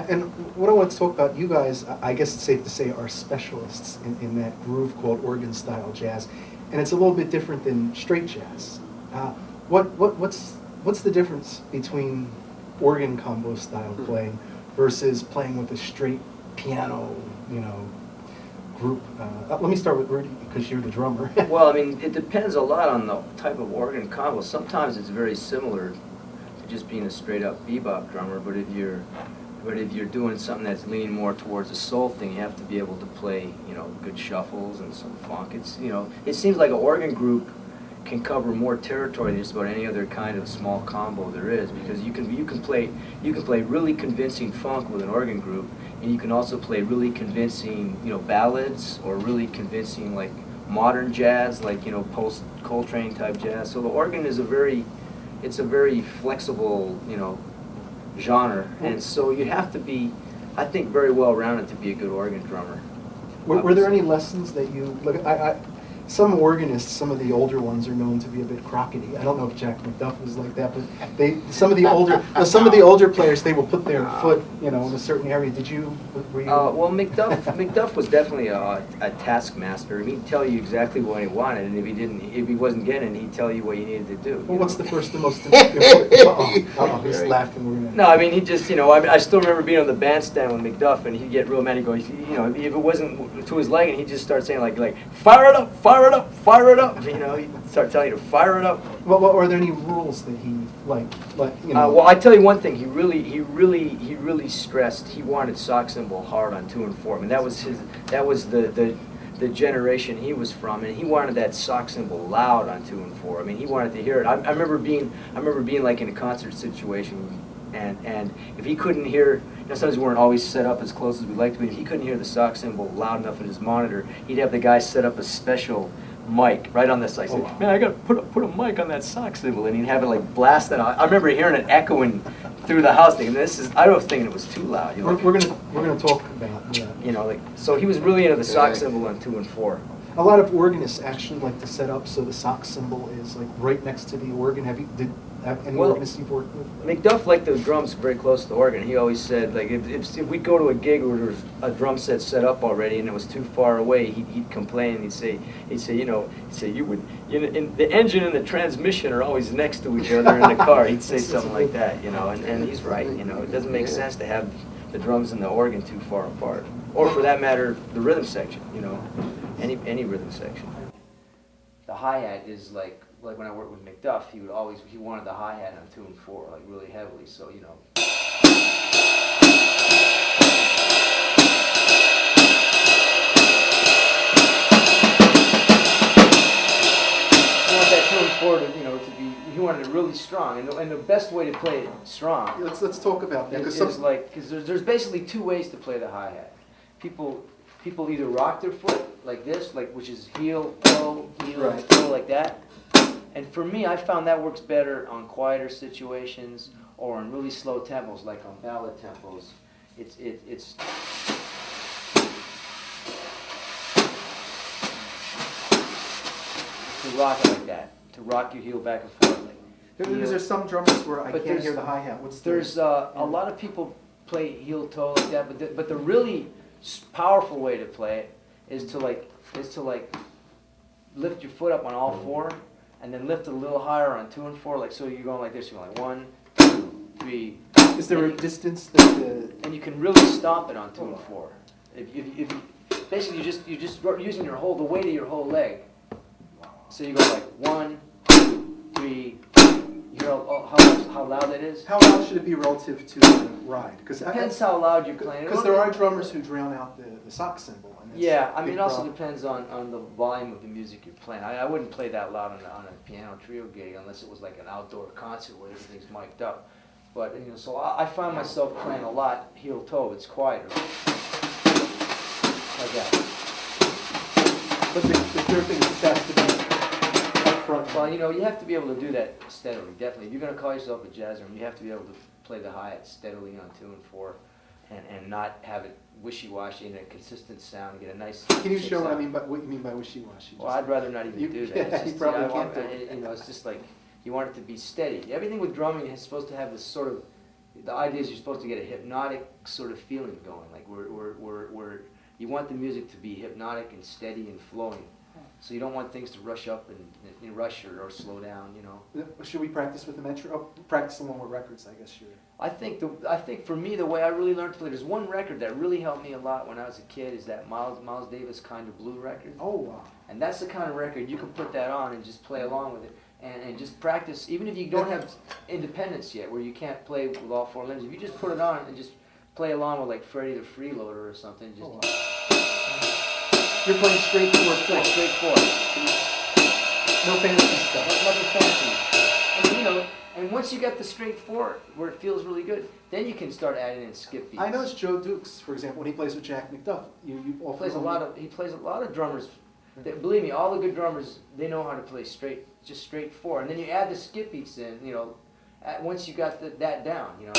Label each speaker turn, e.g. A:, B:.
A: And what I want to talk about, you guys, I guess it's safe to say, are specialists in that groove called organ-style jazz, and it's a little bit different than straight jazz. What's the difference between organ combo style playing versus playing with a straight piano, group? Let me start with Rudy, because you're the drummer.
B: Well, I mean, it depends a lot on the type of organ combo. Sometimes it's very similar to just being a straight-up bebop drummer, but if you're doing something that's leaning more towards a soul thing, you have to be able to play, good shuffles and some funk. It seems like an organ group can cover more territory than just about any other kind of small combo there is, because you can play really convincing funk with an organ group, and you can also play really convincing, ballads, or really convincing like modern jazz, like post Coltrane type jazz. So the organ is a very flexible, genre, and so you have to be, I think, very well rounded to be a good organ drummer.
A: Were there any lessons that you look? Some organists, some of the older ones, are known to be a bit crockety. I don't know if Jack McDuff was like that, but some of the older players, they will put their foot, in a certain area. Were you?
B: Well, McDuff was definitely a taskmaster. He'd tell you exactly what he wanted, and if he wasn't getting it, he'd tell you what you needed to do.
A: Well, what's the first and most important? He's laughing.
B: No, I mean, he just, I still remember being on the bandstand with McDuff, and he'd get real mad. He'd go, if it wasn't to his liking, he'd just start saying like, fire it up, fire it up, fire it up. He'd start telling you to fire it up.
A: Well, are there any rules that he
B: well, I tell you one thing. He really stressed. He wanted sock cymbal hard on 2 and 4. I mean, that was the generation he was from, and he wanted that sock cymbal loud on 2 and 4. I mean, he wanted to hear it. I remember being like in a concert situation, and if he couldn't hear, sometimes we weren't always set up as close as we'd like to be. If he couldn't hear the sock cymbal loud enough in his monitor, he'd have the guy set up a special mic right on this side. He'd say, man, I got to put a mic on that sock cymbal, and he'd have it like blast that out. I remember hearing it echoing through the house, thinking, I was thinking it was too loud.
A: We're gonna talk about that.
B: So he was really into the sock cymbal on 2 and 4.
A: A lot of organists actually like to set up so the sock cymbal is like right next to the organ. Have any organists you've worked with?
B: McDuff liked the drums very close to the organ. He always said, like, if we'd go to a gig where there was a drum set set up already and it was too far away, he'd complain. He'd say, the engine and the transmission are always next to each other in the car. He'd say something like that, and he's right. It doesn't make sense to have the drums and the organ too far apart, or for that matter, the rhythm section. Any rhythm section. The hi-hat is like when I worked with McDuff, he wanted the hi-hat on 2 and 4, like really heavily, so You want that 2 and 4 to be, he wanted it really strong, and the best way to play it strong.
A: Let's talk about that,
B: because there's basically 2 ways to play the hi-hat. People either rock their foot like this, which is heel, toe, toe, like that. And for me, I found that works better on quieter situations or on really slow tempos, like on ballad tempos. It's to rock it like that, to rock your heel back and forth.
A: Because there's some drummers where I can't hear the hi-hat.
B: There's a lot of people play heel toe like that, but the really powerful way to play it is to lift your foot up on all 4, and then lift it a little higher on 2 and 4, so you're going like this. You're going like 1, 2, 3.
A: Is there a distance
B: and you can really stomp it on 2 and 4. If basically you're just using the weight of your whole leg. So you go like 1, 2, 3. You hear how loud that is?
A: How loud should it be relative to the ride?
B: Depends how loud you're playing.
A: Because there are drummers who drown out the sock cymbal.
B: Yeah, I mean, it also depends on the volume of the music you're playing. I wouldn't play that loud on a piano trio gig unless it was like an outdoor concert where everything's mic'd up. But so I find myself playing a lot heel toe. It's quieter, like that.
A: But the clear thing is that has to be
B: Well, you know, you have to be able to do that steadily, definitely. If you're going to call yourself a jazzer, you have to be able to play the hi-hat steadily on 2 and 4, and not have it wishy-washy and a consistent sound. Get a nice.
A: Can you
B: thick
A: show what I
B: sound.
A: mean by what you mean by wishy-washy?
B: Well, I'd rather not even do that.
A: Yeah,
B: It's
A: you
B: just,
A: probably
B: I want,
A: can't do it.
B: you know, it's just like you want it to be steady. Everything with drumming is supposed to have this sort of. The idea is you're supposed to get a hypnotic sort of feeling going, like where you want the music to be hypnotic and steady and flowing. So you don't want things to rush up and rush or slow down, you know.
A: Should we practice with the metro? Oh, practice along with records, I guess.
B: I think for me the way I really learned to play, there's one record that really helped me a lot when I was a kid, is that Miles Davis Kind of Blue record.
A: Oh wow!
B: And that's the kind of record you can put that on and just play along with it, and just practice, even if you don't have independence yet, where you can't play with all 4 limbs. If you just put it on and just play along with like Freddie the Freeloader or something, just.
A: Oh, wow. You're playing straight 4/4.
B: Straight 4.
A: No fancy stuff.
B: Nothing fancy. And, you know, and once you get the straight 4 where it feels really good, then you can start adding in skip beats.
A: I noticed Joe Dukes, for example, when he plays with Jack McDuff. You
B: He
A: often
B: plays a lot of drummers. Believe me, all the good drummers, they know how to play just straight 4. And then you add the skip beats in, you know, once you got that down, you know.